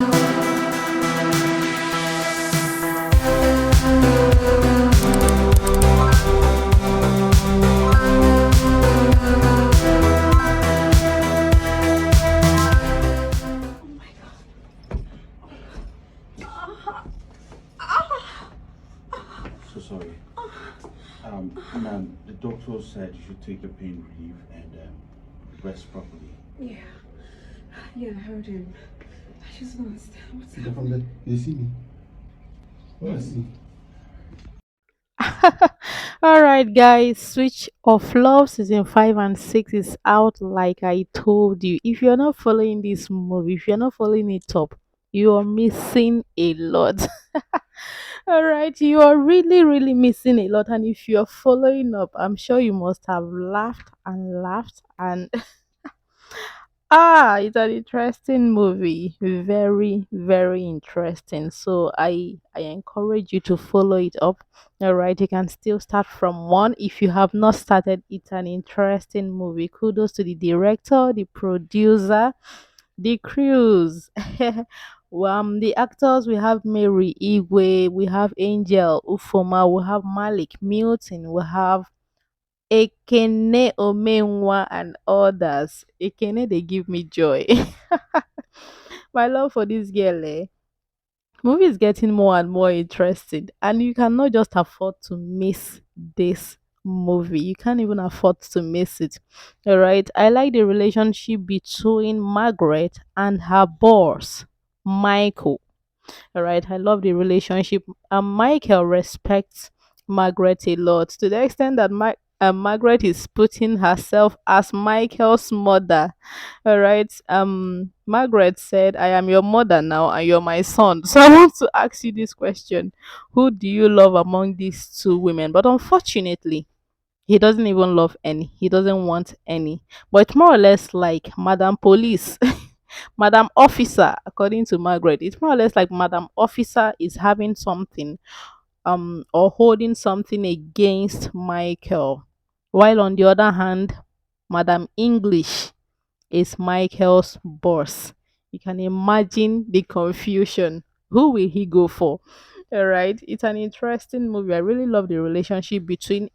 So sorry. Ma'am, the doctor said you should take the pain relief and rest properly. Yeah, yeah, I heard him. I just don't understand what's They're happening. from there. You see me? What I see? All right, guys, Switch of Love season 5 and 6 is out, like I told you. If you're not following this movie, if you're not following it up, you are missing a lot. All right, you are really, really missing a lot. And if you're following up, I'm sure you must have laughed and laughed and it's an interesting movie. Very, very interesting. So I encourage you to follow it up. All right, you can still start from one if you have not started. It's an interesting movie. Kudos to the director, the producer, the crews. The actors, we have Mary Igwe, we have Angel Ufoma, we have Malik Milton, we have Ekene Omenwa and others. Ekene, they give me joy. My love for this girl, movie is getting more and more interesting, and you cannot just afford to miss this movie. You can't even afford to miss it. All right. I like the relationship between Margaret and her boss, Michael. All right. I love the relationship. And Michael respects Margaret a lot to the extent that Margaret is putting herself as Michael's mother. All right. Margaret said, I am your mother now and you're my son. So I want to ask you this question. Who do you love among these two women? But unfortunately, he doesn't even love any. He doesn't want any. But it's more or less like Madam Police. Madam Officer, according to Margaret, it's more or less like Madam Officer is having something or holding something against Michael. While on the other hand, Madam English is Michael's boss. You can imagine the confusion. Who will he go for? All right, it's an interesting movie. I really love the relationship between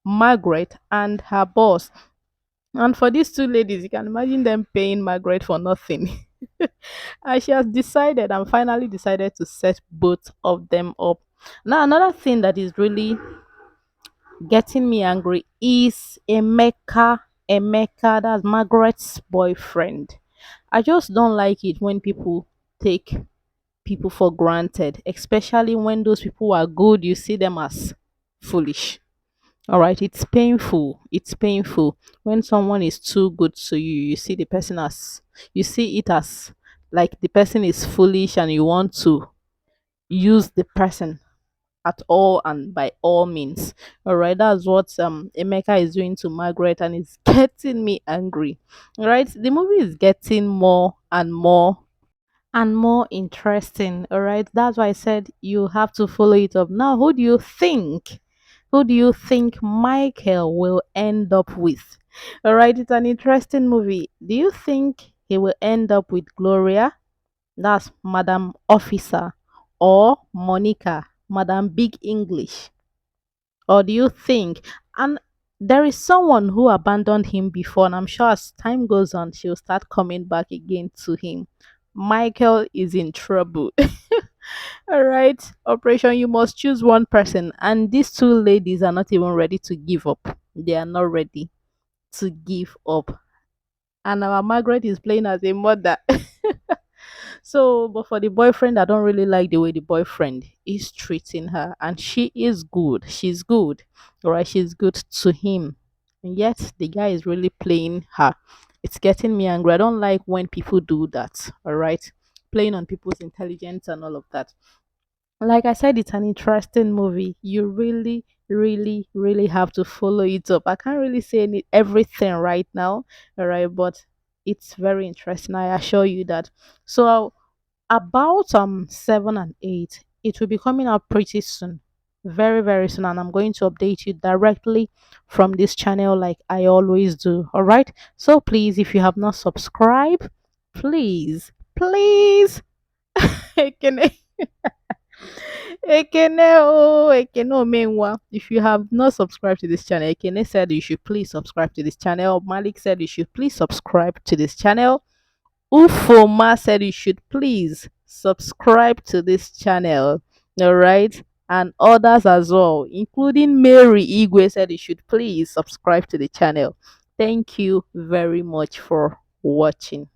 Margaret and her boss. And for these two ladies, you can imagine them paying Margaret for nothing. And she has decided and finally decided to set both of them up. Now, another thing that is really getting me angry is Emeka. Emeka, that's Margaret's boyfriend. I just don't like it when people take people for granted, especially when those people are good, you see them as foolish. All right, it's painful. It's painful when someone is too good to you. You see the person as you see it as like the person is foolish and you want to use the person at all and by all means. All right, that's what Emeka is doing to Margaret, and it's getting me angry. All right, the movie is getting more and more and more interesting. All right, that's why I said you have to follow it up. Now, who do you think? Who do you think Michael will end up with? All right, it's an interesting movie. Do you think he will end up with Gloria? That's Madam Officer, or Monica, Madam Big English? Or do you think, and there is someone who abandoned him before, and I'm sure as time goes on, she'll start coming back again to him. Michael is in trouble. All right, Operation, you must choose one person, and these two ladies are not even ready to give up. They are not ready to give up. And our Margaret is playing as a mother. So, but for the boyfriend, I don't really like the way the boyfriend is treating her. And she is good. She's good. All right. She's good to him. And yet, the guy is really playing her. It's getting me angry. I don't like when people do that. All right. Playing on people's intelligence and all of that. Like I said, it's an interesting movie. You really, really, really have to follow it up. I can't really say everything right now. All right. But it's very interesting. I assure you that. So, about 7 and 8, it will be coming out pretty soon, very very soon, and I'm going to update you directly from this channel like I always do. All right, so please, if you have not subscribed, please Ekene. Ekene, oh, Ekene, oh, meanwhile, if you have not subscribed to this channel, Ekene said you should please subscribe to this channel. Malik said you should please subscribe to this channel. Ufoma said you should please subscribe to this channel. All right. And others as well, including Mary Igwe, said you should please subscribe to the channel. Thank you very much for watching.